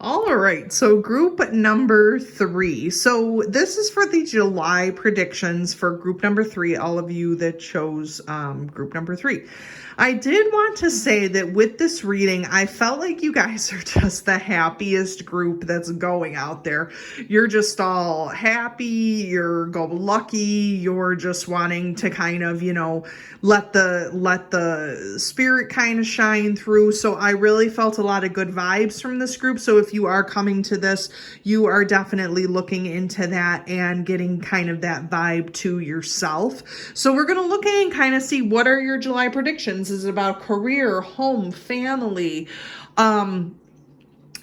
All right, so group number 3. So this is for the July predictions for group number 3, all of you that chose group number 3. I did want to say that with this reading, I felt like you guys are just the happiest group that's going out there. You're just all happy, you're go-lucky, you're just wanting to kind of, let the spirit kind of shine through. So I really felt a lot of good vibes from this group. So if you are coming to this, you are definitely looking into that and getting kind of that vibe to yourself. So we're going to look at and kind of see, what are your July predictions? Is it about career, home, family?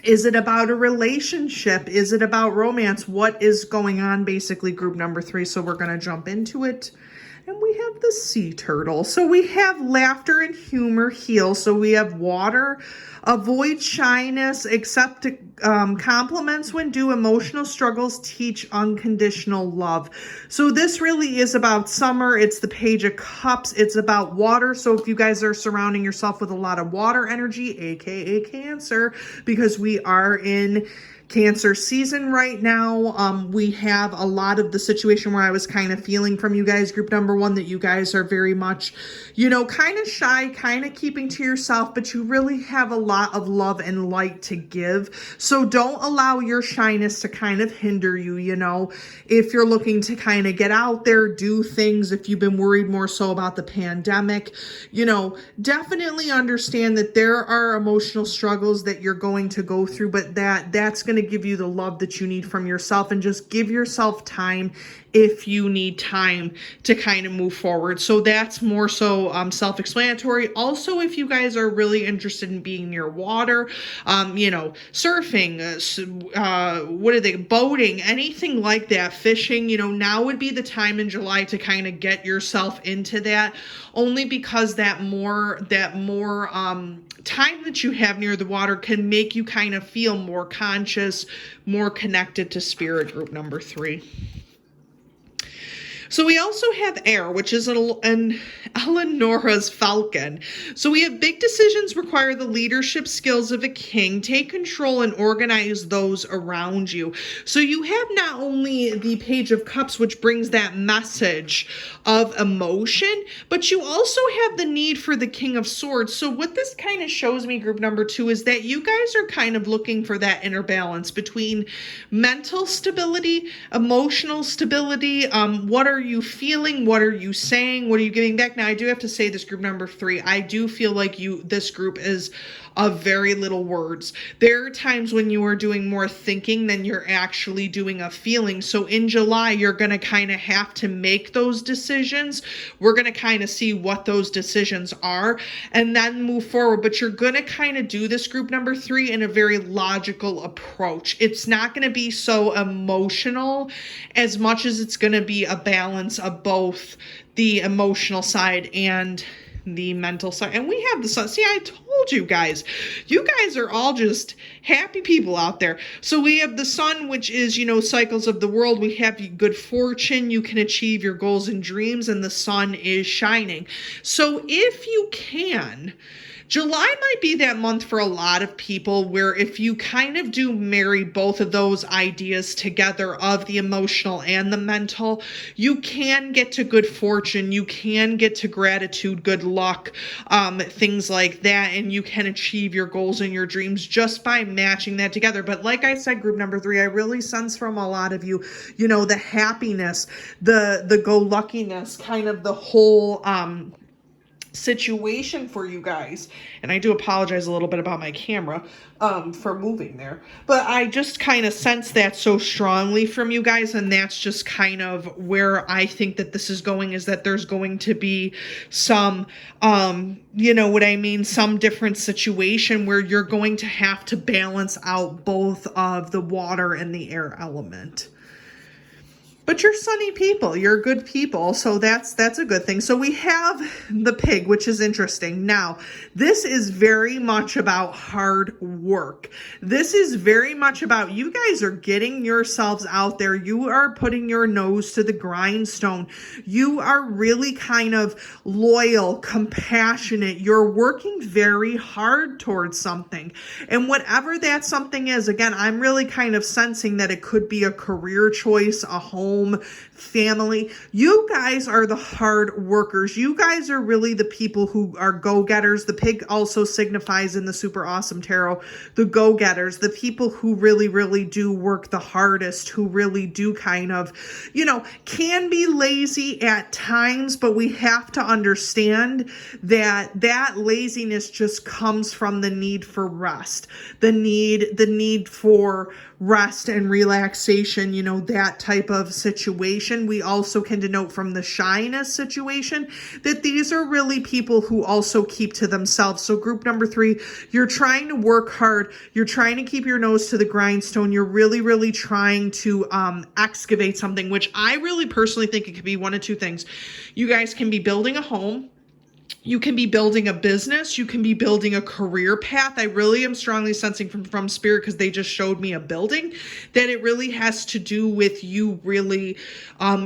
Is it about a relationship? Is it about romance? What is going on, basically, group number 3? So we're going to jump into it. And we have the sea turtle. So we have laughter and humor heal. So we have water, avoid shyness, accept compliments when due, emotional struggles teach unconditional love. So this really is about summer. It's the Page of Cups. It's about water. So if you guys are surrounding yourself with a lot of water energy, aka Cancer, because we are in Cancer season right now. We have a lot of the situation where I was kind of feeling from you guys, group number 1, that you guys are very much, kind of shy, kind of keeping to yourself, but you really have a lot of love and light to give. So don't allow your shyness to kind of hinder you, if you're looking to kind of get out there, do things, if you've been worried more so about the pandemic, definitely understand that there are emotional struggles that you're going to go through, but that's going to give you the love that you need from yourself, and just give yourself time if you need time to kind of move forward. So that's more so self-explanatory. Also, if you guys are really interested in being near water, surfing, boating, anything like that, fishing, now would be the time in July to kind of get yourself into that, only because that more time that you have near the water can make you kind of feel more conscious, more connected to spirit, group number 3. So we also have air, which is an Eleonora's falcon. So we have big decisions require the leadership skills of a king. Take control and organize those around you. So you have not only the Page of Cups, which brings that message of emotion, but you also have the need for the King of Swords. So what this kind of shows me, group number 2, is that you guys are kind of looking for that inner balance between mental stability, emotional stability. What are you feeling? What are you saying? What are you giving back? Now, I do have to say this, group number 3, I do feel like this group is of very little words. There are times when you are doing more thinking than you're actually doing a feeling. So in July, you're going to kind of have to make those decisions. We're going to kind of see what those decisions are and then move forward. But you're going to kind of do this, group number 3, in a very logical approach. It's not going to be so emotional as much as it's going to be a balance of both the emotional side and the mental side. And we have the sun. See, I told you guys are all just happy people out there. So we have the sun, which is, cycles of the world. We have good fortune. You can achieve your goals and dreams, and the sun is shining. So if you can, July might be that month for a lot of people where if you kind of do marry both of those ideas together, of the emotional and the mental, you can get to good fortune, you can get to gratitude, good luck, things like that, and you can achieve your goals and your dreams just by matching that together. But like I said, group number 3, I really sense from a lot of you, the happiness, the go-luckiness, kind of the whole situation for you guys. And I do apologize a little bit about my camera for moving there, but I just kind of sense that so strongly from you guys, and that's just kind of where I think that this is going, is that there's going to be some some different situation where you're going to have to balance out both of the water and the air element. But you're sunny people. You're good people. So that's a good thing. So we have the pig, which is interesting. Now, this is very much about hard work. This is very much about you guys are getting yourselves out there. You are putting your nose to the grindstone. You are really kind of loyal, compassionate. You're working very hard towards something. And whatever that something is, again, I'm really kind of sensing that it could be a career choice, a home, family. You guys are the hard workers. You guys are really the people who are go-getters. The pig also signifies in the Super Awesome Tarot, the go-getters, the people who really, really do work the hardest, who really do kind of, can be lazy at times, but we have to understand that laziness just comes from the need for rest, the need for rest and relaxation, that type of situation. We also can denote from the shyness situation that these are really people who also keep to themselves. So group number 3, you're trying to work hard. You're trying to keep your nose to the grindstone. You're really, really trying to excavate something, which I really personally think it could be one of two things. You guys can be building a home. You can be building a business. You can be building a career path. I really am strongly sensing from Spirit, because they just showed me a building, that it really has to do with you really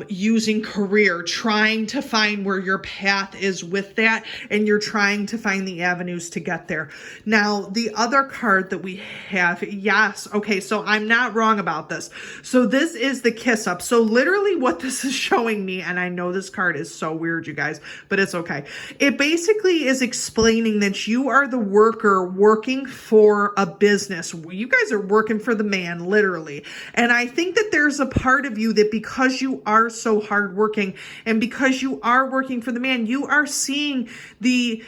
using career, trying to find where your path is with that, and you're trying to find the avenues to get there. Now, the other card that we have, yes, okay, so I'm not wrong about this. So this is the kiss up. So literally what this is showing me, and I know this card is so weird, you guys, but it's okay. It basically is explaining that you are the worker working for a business. You guys are working for the man, literally. And I think that there's a part of you that, because you are so hardworking and because you are working for the man, you are seeing the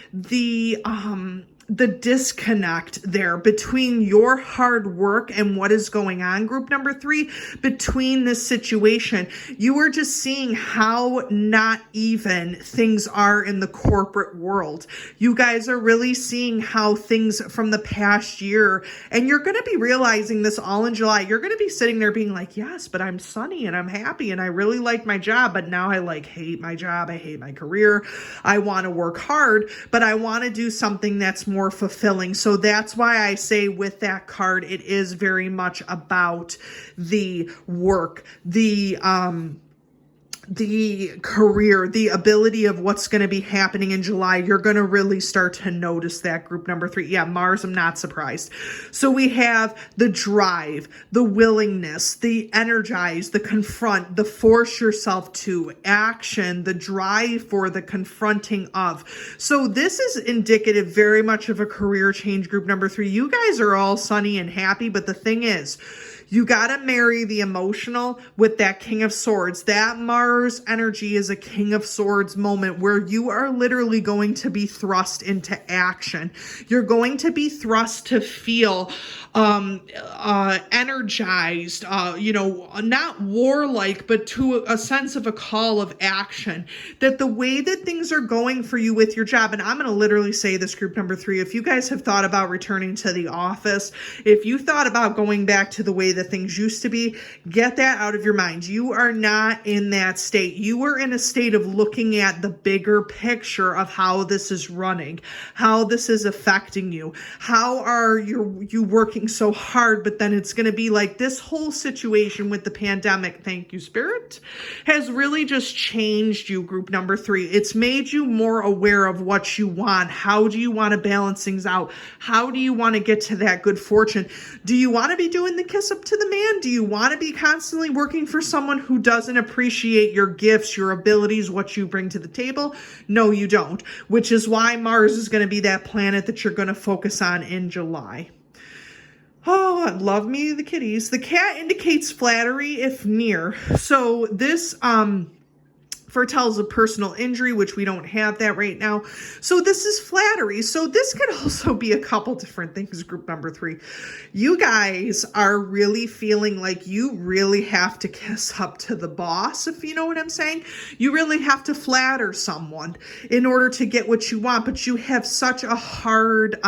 disconnect there between your hard work and what is going on, group number 3, between this situation. You are just seeing how not even things are in the corporate world. You guys are really seeing how things from the past year, and you're going to be realizing this all in July. You're going to be sitting there being like, yes, but I'm sunny and I'm happy and I really like my job, but now I hate my job. I hate my career. I want to work hard, but I want to do something that's more fulfilling. So that's why I say with that card, it is very much about the work, the career, the ability of what's going to be happening in July. You're going to really start to notice that, group number 3. Yeah, Mars, I'm not surprised. So we have the drive, the willingness, the energize, the confront, the force yourself to action, the drive for the confronting of. So this is indicative very much of a career change, group number 3. You guys are all sunny and happy, but the thing is, you got to marry the emotional with that King of Swords. That Mars energy is a King of Swords moment where you are literally going to be thrust into action. You're going to be thrust to feel energized, not warlike, but to a sense of a call of action. That the way that things are going for you with your job, and I'm going to literally say this, group number 3, if you guys have thought about returning to the office, if you thought about going back to the way that things used to be, get that out of your mind. You are not in that state. You are in a state of looking at the bigger picture of how this is running, how this is affecting you. How are you working so hard, but then it's going to be like this whole situation with the pandemic, thank you, Spirit, has really just changed you, group number 3. It's made you more aware of what you want. How do you want to balance things out? How do you want to get to that good fortune? Do you want to be doing the kiss up to the man? Do you want to be constantly working for someone who doesn't appreciate your gifts, your abilities, what you bring to the table? No, you don't, which is why Mars is going to be that planet that you're going to focus on in July. Oh, I love me the kitties. The cat indicates flattery if near. So this foretells a personal injury, which we don't have that right now. So this is flattery. So this could also be a couple different things, group number 3. You guys are really feeling like you really have to kiss up to the boss, if you know what I'm saying. You really have to flatter someone in order to get what you want, but you have such a hard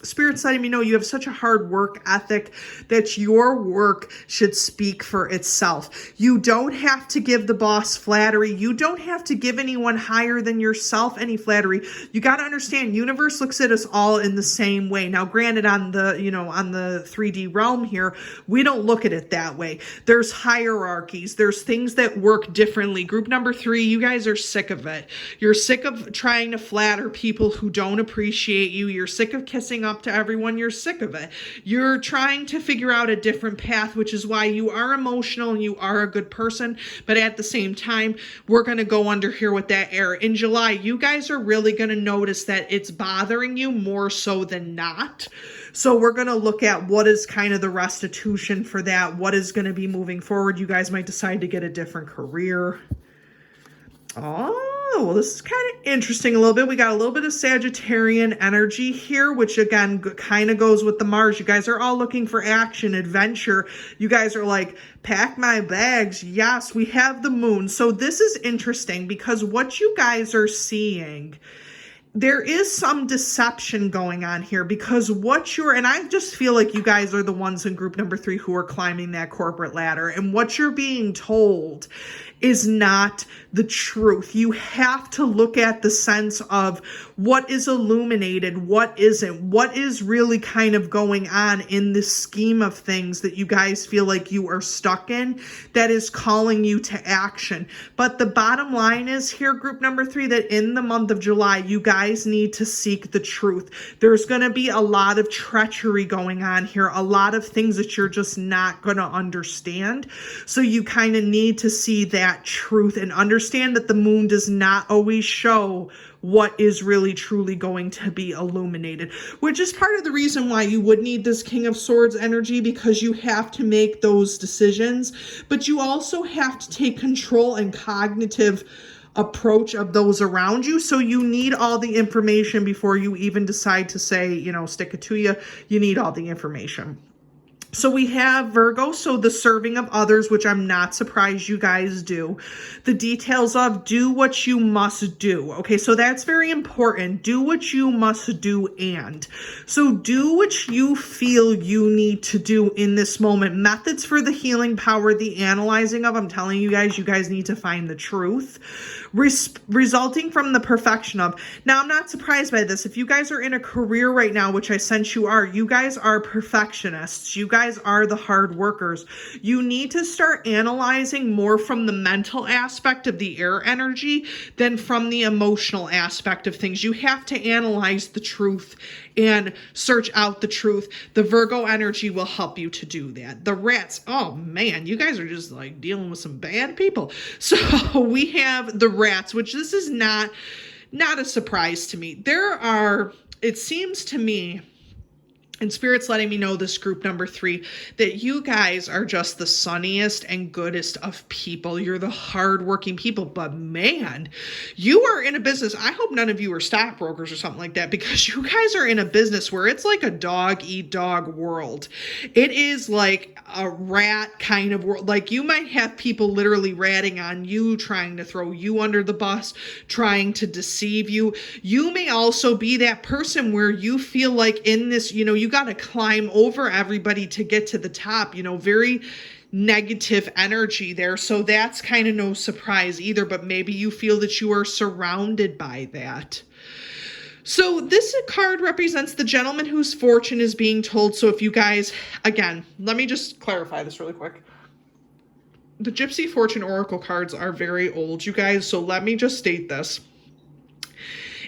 Spirit's letting me know you have such a hard work ethic that your work should speak for itself. You don't have to give the boss flattery. You don't have to give anyone higher than yourself any flattery. You got to understand, universe looks at us all in the same way. Now, granted, on the, on the 3D realm here, we don't look at it that way. There's hierarchies. There's things that work differently. Group number 3, you guys are sick of it. You're sick of trying to flatter people who don't appreciate you. You're sick of kissing up to everyone. You're sick of it. You're trying to figure out a different path, which is why you are emotional and you are a good person. But at the same time, we're going to go under here with that air. In July, you guys are really going to notice that it's bothering you more so than not. So we're going to look at what is kind of the restitution for that. What is going to be moving forward. You guys might decide to get a different career. Oh, well, this is kind of interesting a little bit. We got a little bit of Sagittarian energy here, which again kind of goes with the Mars. You guys are all looking for action, adventure. You guys are like, pack my bags. Yes, we have the moon. So this is interesting because what you guys are seeing, there is some deception going on here because and I just feel like you guys are the ones in group number 3 who are climbing that corporate ladder, and what you're being told is not the truth. You have to look at the sense of what is illuminated, what isn't, what is really kind of going on in this scheme of things that you guys feel like you are stuck in that is calling you to action. But the bottom line is here, group number 3, that in the month of July, you guys need to seek the truth. There's going to be a lot of treachery going on here, a lot of things that you're just not going to understand. So you kind of need to see that truth and understand that the moon does not always show what is really truly going to be illuminated, which is part of the reason why you would need this King of Swords energy, because you have to make those decisions, but you also have to take control and cognitive approach of those around you. So you need all the information before you even decide to say, stick it to you. You need all the information. So we have Virgo, so the serving of others, which I'm not surprised you guys do. The details of do what you must do. Okay, so that's very important. Do what you must do and. So do what you feel you need to do in this moment. Methods for the healing power, the analyzing of, I'm telling you guys need to find the truth. Resulting from the perfection of. Now, I'm not surprised by this. If you guys are in a career right now, which I sense you guys are perfectionists. You guys are the hard workers. You need to start analyzing more from the mental aspect of the air energy than from the emotional aspect of things. You have to analyze the truth and search out the truth. The Virgo energy will help you to do that. The rats, oh man, you guys are just like dealing with some bad people. So we have the rats, which this is not a surprise to me. It seems to me, and Spirit's letting me know, this group number 3, that you guys are just the sunniest and goodest of people. You're the hardworking people, but man, you are in a business. I hope none of you are stockbrokers or something like that, because you guys are in a business where it's like a dog eat dog world. It is like a rat kind of world. Like you might have people literally ratting on you, trying to throw you under the bus, trying to deceive you. You may also be that person where you feel like in this, you got to climb over everybody to get to the top, very negative energy there. So that's kind of no surprise either, but maybe you feel that you are surrounded by that. So this card represents the gentleman whose fortune is being told. So if you guys, again, let me just clarify this really quick. The Gypsy Fortune Oracle cards are very old, you guys. So let me just state this.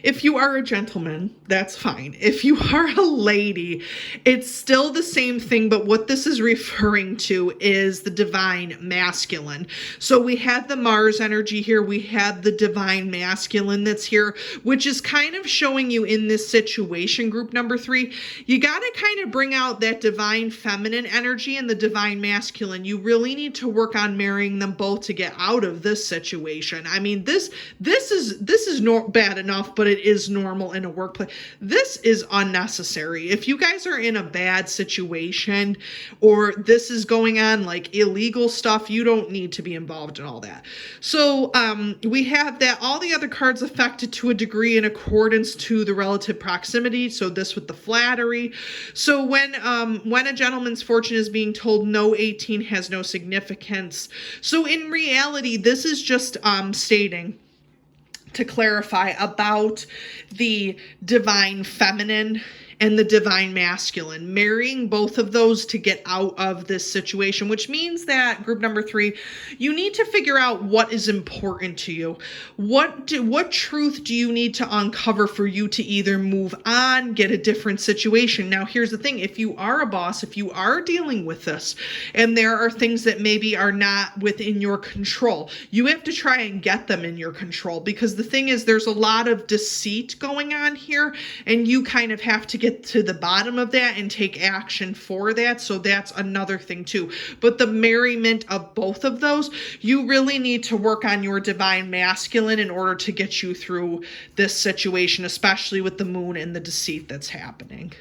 If you are a gentleman, that's fine. If you are a lady, it's still the same thing, but what this is referring to is the divine masculine. So we have the Mars energy here. We have the divine masculine that's here, which is kind of showing you in this situation, group number 3, you got to kind of bring out that divine feminine energy and the divine masculine. You really need to work on marrying them both to get out of this situation. I mean, this is not bad enough, but it is normal in a workplace. This is unnecessary. If you guys are in a bad situation or this is going on like illegal stuff, you don't need to be involved in all that. So we have that all the other cards affected to a degree in accordance to the relative proximity. So this with the flattery. So when a gentleman's fortune is being told no, 18 has no significance. So in reality, this is just stating, to clarify, about the divine feminine and the divine masculine, marrying both of those to get out of this situation, which means that group number 3, you need to figure out what is important to you. What truth do you need to uncover for you to either move on, get a different situation? Now, here's the thing. If you are a boss, if you are dealing with this, and there are things that maybe are not within your control, you have to try and get them in your control, because the thing is, there's a lot of deceit going on here, and you kind of have to get to the bottom of that and take action for that. So that's another thing too. But the merriment of both of those, you really need to work on your divine masculine in order to get you through this situation, especially with the moon and the deceit that's happening.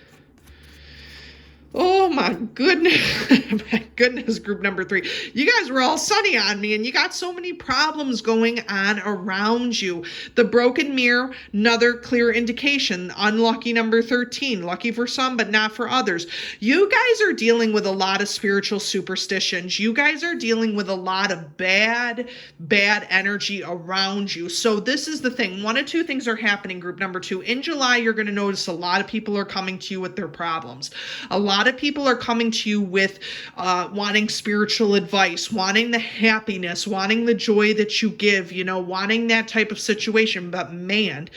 Oh my goodness. My goodness, group number 3. You guys were all sunny on me, and you got so many problems going on around you. The broken mirror, another clear indication. Unlucky number 13. Lucky for some, but not for others. You guys are dealing with a lot of spiritual superstitions. You guys are dealing with a lot of bad energy around you. So this is the thing. One of two things are happening, group number 2. In July, you're going to notice a lot of people are coming to you with their problems. A lot of people are coming to you with wanting spiritual advice, wanting the happiness, wanting the joy that you give, wanting that type of situation. But man,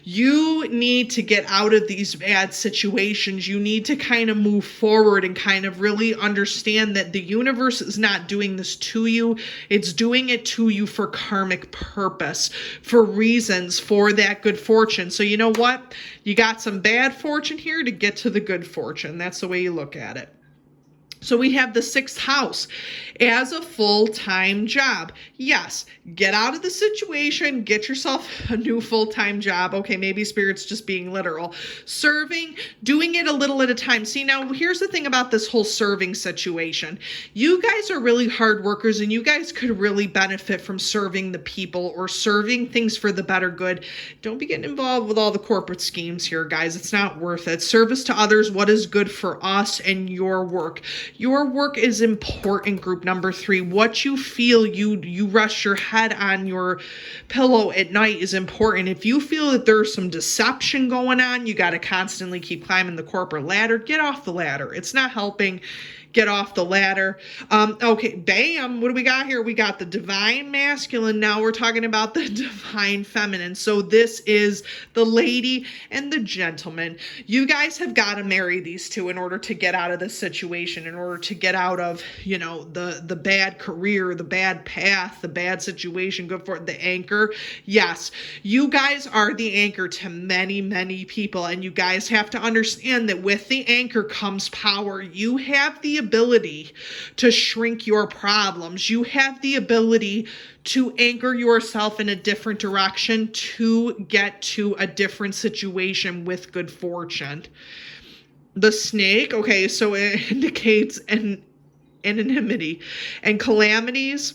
you need to get out of these bad situations. You need to kind of move forward and kind of really understand that the universe is not doing this to you. It's doing it to you for karmic purpose, for reasons, for that good fortune. So you know what? You got some bad fortune here to get to the good fortune. That's the way you look at it. So we have the 6th house as a full-time job. Yes, get out of the situation, get yourself a new full-time job. Okay, maybe Spirit's just being literal. Serving, doing it a little at a time. See, now here's the thing about this whole serving situation. You guys are really hard workers, and you guys could really benefit from serving the people or serving things for the better good. Don't be getting involved with all the corporate schemes here, guys. It's not worth it. Service to others, what is good for us and your work. Your work is important, group number 3. What you feel, you rest your head on your pillow at night is important. If you feel that there's some deception going on, you got to constantly keep climbing the corporate ladder. Get off the ladder. It's not helping. Get off the ladder. Okay, bam. What do we got here? We got the divine masculine. Now we're talking about the divine feminine. So this is the lady and the gentleman. You guys have got to marry these two in order to get out of this situation, in order to get out of, the bad career, the bad path, the bad situation. Good for the anchor. Yes, you guys are the anchor to many, many people. And you guys have to understand that with the anchor comes power. You have the ability to shrink your problems. You have the ability to anchor yourself in a different direction to get to a different situation with good fortune. The snake, okay, so it indicates anonymity and calamities.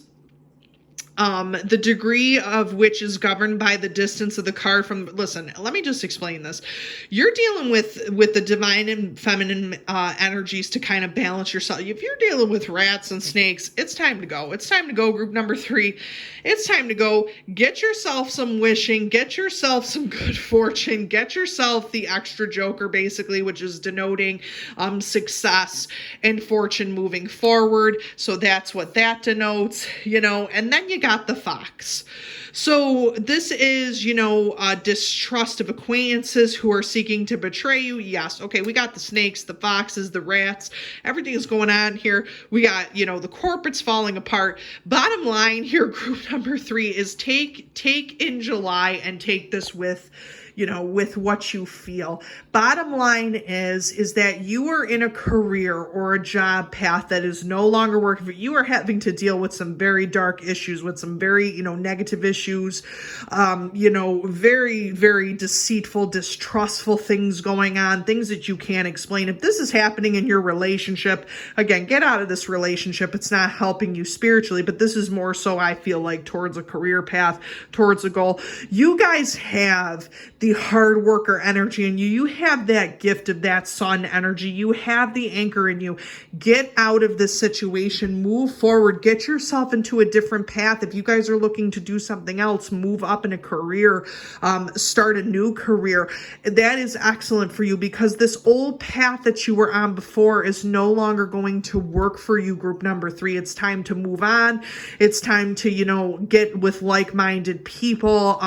The degree of which is governed by the distance of the card from, listen, let me just explain this. You're dealing with the divine and feminine energies to kind of balance yourself. If you're dealing with rats and snakes, it's time to go. It's time to go, group number 3. It's time to go. Get yourself some wishing. Get yourself some good fortune. Get yourself the extra joker, basically, which is denoting success and fortune moving forward. So that's what that denotes, and then you got the fox. So this is, distrust of acquaintances who are seeking to betray you. Yes. Okay. We got the snakes, the foxes, the rats, everything is going on here. We got, the corporate's falling apart. Bottom line here, group number 3 is take in July and take this with, with what you feel. Bottom line is that you are in a career or a job path that is no longer working for you. You are having to deal with some very dark issues, with some very, negative issues, very, very deceitful, distrustful things going on, things that you can't explain. If this is happening in your relationship, again, get out of this relationship. It's not helping you spiritually, but this is more so, I feel like, towards a career path, towards a goal. You guys have the hard worker energy in you. You have that gift of that sun energy. You have the anchor in you. Get out of this situation, move forward, get yourself into a different path. If you guys are looking to do something else, move up in a career, start a new career, that is excellent for you, because this old path that you were on before is no longer going to work for you, group number 3. It's time to move on. It's time to, get with like-minded people,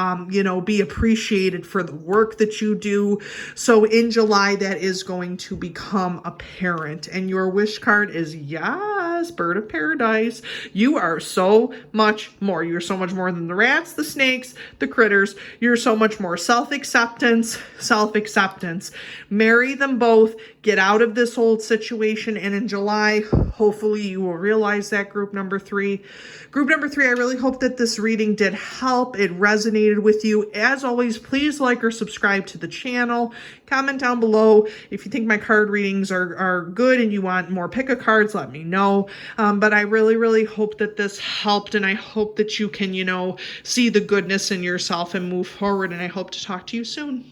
be appreciated for the work that you do. So in July, that is going to become apparent. And your wish card is, yes, bird of paradise. You are so much more. You're so much more than the rats, the snakes, the critters. You're so much more. Self-acceptance, self-acceptance. Marry them both. Get out of this old situation. And in July, hopefully you will realize that, group number 3. Group number 3, I really hope that this reading did help. It resonated with you. As always, please like or subscribe to the channel. Comment down below if you think my card readings are good and you want more pick-a-cards, let me know. But I really, really hope that this helped, and I hope that you can, see the goodness in yourself and move forward, and I hope to talk to you soon.